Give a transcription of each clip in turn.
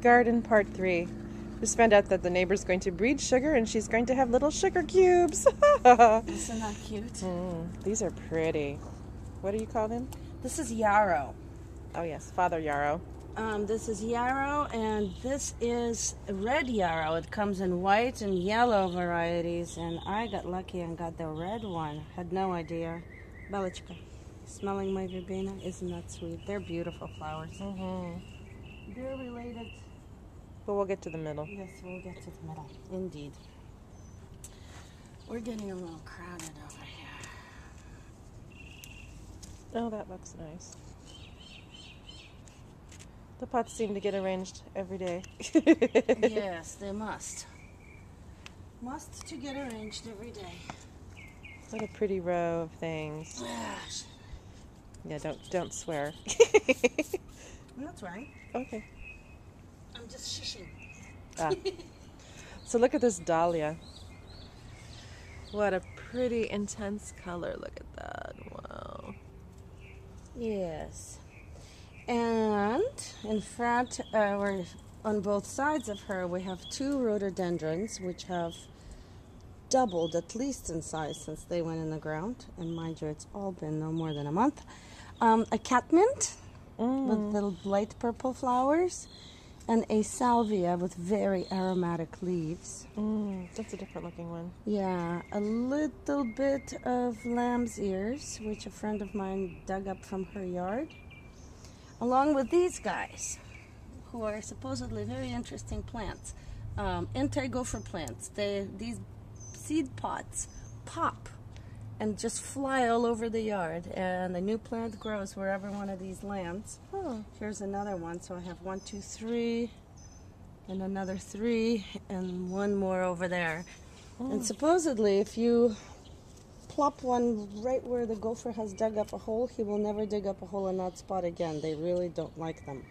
Garden part 3. Just found out that the neighbor's going to breed sugar and she's going to have little sugar cubes. Isn't that cute? These are pretty. What do you call them? This is yarrow. Oh yes, Father Yarrow. This is yarrow, and this is red yarrow. It comes in white and yellow varieties, and I got lucky and got the red one. Had no idea. Belichka, smelling my verbena? Isn't that sweet? They're beautiful flowers. They're related. But we'll get to the middle. Yes, we'll get to the middle. Indeed. We're getting a little crowded over here. Oh, that looks nice. The pots seem to get arranged every day. Yes, they must. Must to get arranged every day. What a pretty row of things. Yeah, don't swear. I'm not swearing. Okay. I'm just shushing. So look at this dahlia. What a pretty intense color. Look at that. Wow. Yes. And in front, or on both sides of her, we have two rhododendrons, which have doubled at least in size since they went in the ground. And mind you, it's all been no more than a month. A catmint with little light purple flowers, and a salvia with very aromatic leaves. That's a different looking one. Yeah, a little bit of lamb's ears, which a friend of mine dug up from her yard, along with these guys, who are supposedly very interesting plants. Anti-gopher plants. These seed pots pop and just fly all over the yard, and a new plant grows wherever one of these lands. Here's another one. So I have 1, 2, 3, and another 3, and one more over there. And supposedly, if you plop one right where the gopher has dug up a hole, he will never dig up a hole in that spot again. They really don't like them.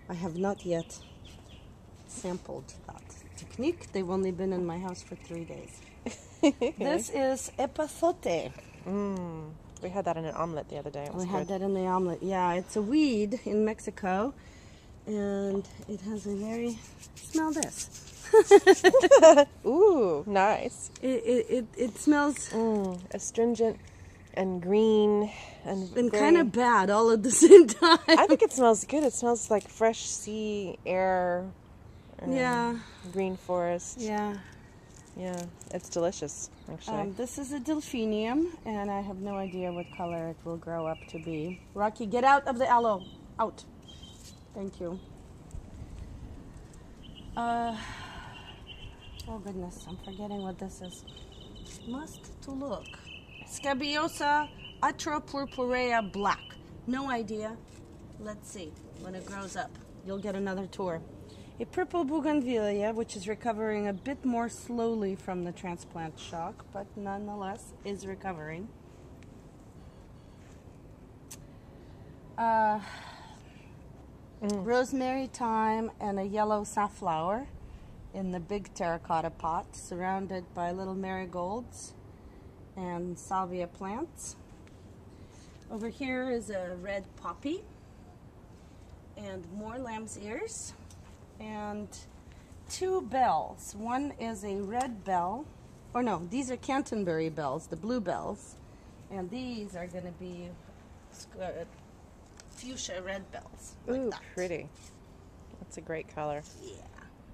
I have not yet sampled that technique. They've only been in my house for 3 days. This is epazote. We had that in an omelet the other day. We had that in the omelet. Yeah, it's a weed in Mexico, and it has a very... Smell this. Ooh, nice. It smells astringent and green and kind of bad all at the same time. I think it smells good. It smells like fresh sea air. Yeah. Green forest. Yeah. Yeah, it's delicious, actually. This is a delphinium, and I have no idea what color it will grow up to be. Rocky, get out of the aloe. Out. Thank you. Oh goodness, I'm forgetting what this is. Must to look. Scabiosa atropurpurea black. No idea. Let's see when it grows up. You'll get another tour. A purple bougainvillea, which is recovering a bit more slowly from the transplant shock, but nonetheless is recovering. Rosemary, thyme, and a yellow safflower in the big terracotta pot, surrounded by little marigolds and salvia plants. Over here is a red poppy and more lamb's ears. And 2 bells. One is a red bell, or no, these are Canterbury bells, the blue bells, and these are going to be fuchsia red bells. Ooh, pretty. That's a great color. Yeah.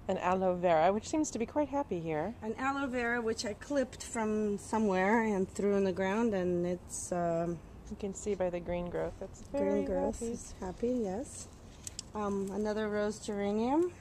An aloe vera, which seems to be quite happy here. An aloe vera, which I clipped from somewhere and threw in the ground, and it's... you can see by the green growth. It's very green growth. happy. It's happy, yes. Another rose geranium,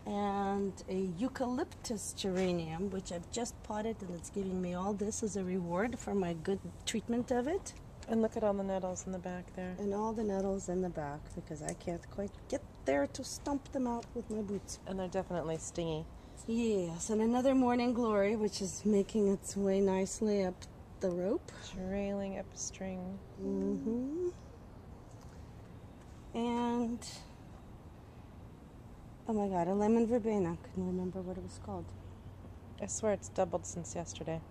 and a eucalyptus geranium, which I've just potted, and it's giving me all this as a reward for my good treatment of it. And look at all the nettles in the back there. And all the nettles in the back, because I can't quite get there to stomp them out with my boots. And they're definitely stingy. Yes, and another morning glory, which is making its way nicely up the rope. Trailing up a string. And, oh my god, a lemon verbena. Couldn't remember what it was called. I swear it's doubled since yesterday.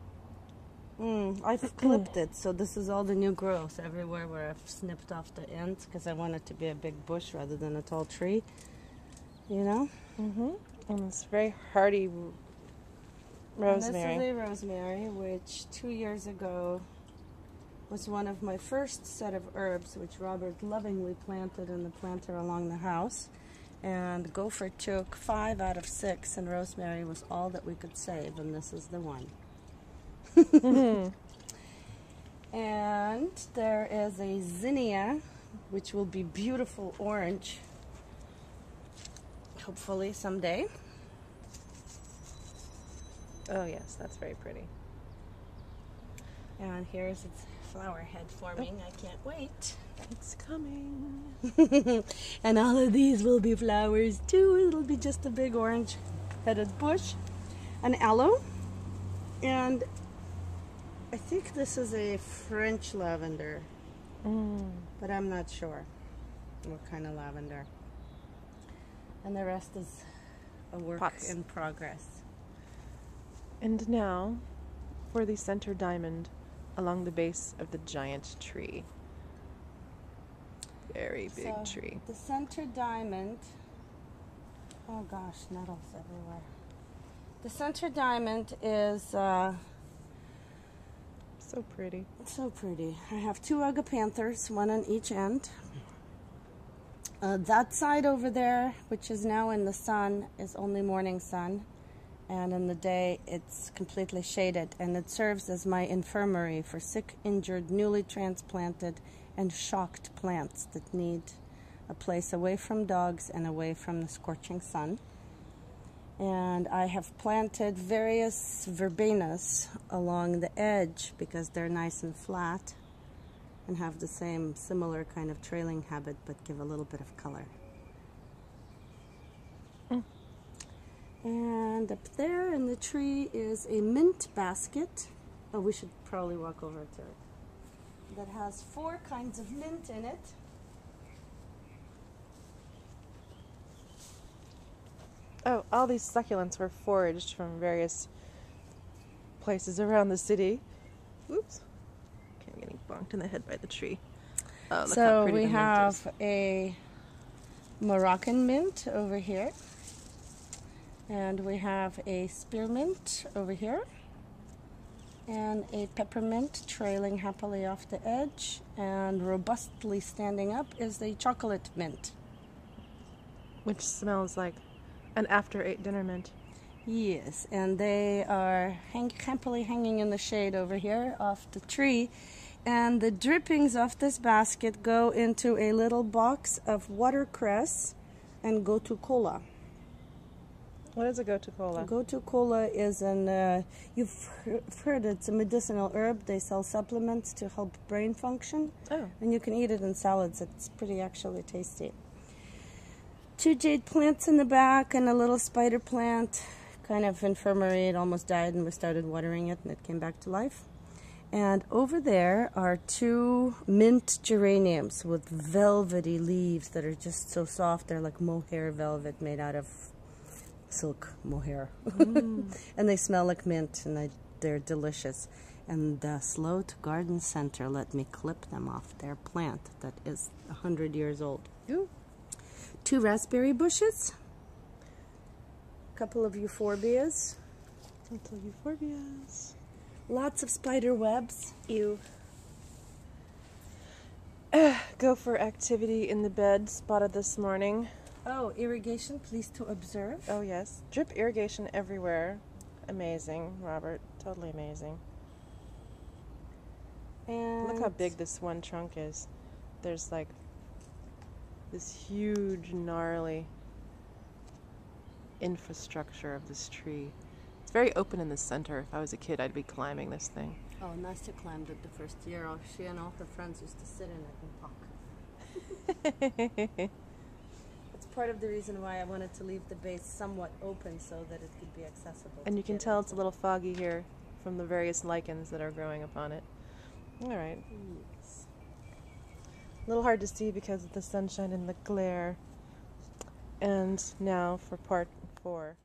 I've clipped it, so this is all the new growth everywhere where I've snipped off the ends because I want it to be a big bush rather than a tall tree. you know? Mm-hmm. And it's very hardy rosemary. And this is a rosemary, which 2 years ago was one of my first set of herbs, which Robert lovingly planted in the planter along the house. And Gopher took 5 out of 6, and rosemary was all that we could save, and this is the one. Mm-hmm. And there is a zinnia, which will be beautiful orange, hopefully someday. Oh yes, that's very pretty. And here's its flower head forming. I can't wait. It's coming. And all of these will be flowers too. It'll be just a big orange headed bush. An aloe. And I think this is a French lavender. But I'm not sure what kind of lavender. And the rest is a work Pots. in progress. And now for the center diamond along the base of the giant tree. Very big tree. The center diamond, oh gosh, nettles everywhere. The center diamond is So pretty. so pretty. I have 2 agapanthers, one on each end. That side over there, which is now in the sun, is only morning sun. And in the day, it's completely shaded. And it serves as my infirmary for sick, injured, newly transplanted, and shocked plants that need a place away from dogs and away from the scorching sun. And I have planted various verbenas along the edge because they're nice and flat and have the same similar kind of trailing habit but give a little bit of color. And up there in the tree is a mint basket. Oh, we should probably walk over to it. That has 4 kinds of mint in it. Oh, all these succulents were foraged from various places around the city. Oops. Okay, I'm getting bonked in the head by the tree. Oh, look how So pretty we the mint have is. a Moroccan mint over here. And we have a spearmint over here. And a peppermint trailing happily off the edge. And robustly standing up is the chocolate mint. Which smells like an after-8 dinner mint. Yes, and they are happily hanging in the shade over here off the tree. And the drippings off this basket go into a little box of watercress and gotu kola. What is a gotu kola? Gotu kola is you've heard it's a medicinal herb. They sell supplements to help brain function. Oh. And you can eat it in salads. It's pretty actually tasty. 2 jade plants in the back and a little spider plant. Kind of infirmary. It almost died and we started watering it and it came back to life. And over there are 2 mint geraniums with velvety leaves that are just so soft. They're like mohair velvet made out of silk mohair. And they smell like mint and they're delicious. And the Sloat Garden Center let me clip them off their plant that is 100 years old. Ooh. 2 raspberry bushes. A couple of euphorbias. Little euphorbias. Lots of spider webs. Ew. Go for activity in the bed spotted this morning. Oh, irrigation, please to observe. Oh yes. Drip irrigation everywhere. Amazing, Robert. Totally amazing. And Look how big this one trunk is. There's like this huge, gnarly infrastructure of this tree. It's very open in the center. If I was a kid, I'd be climbing this thing. Oh, Nastya climbed it the first year. She and all her friends used to sit in it and talk. It's part of the reason why I wanted to leave the base somewhat open so that it could be accessible. And you can tell it's a little foggy here from the various lichens that are growing upon it. All right. Yes. A little hard to see because of the sunshine and the glare. And now for part 4.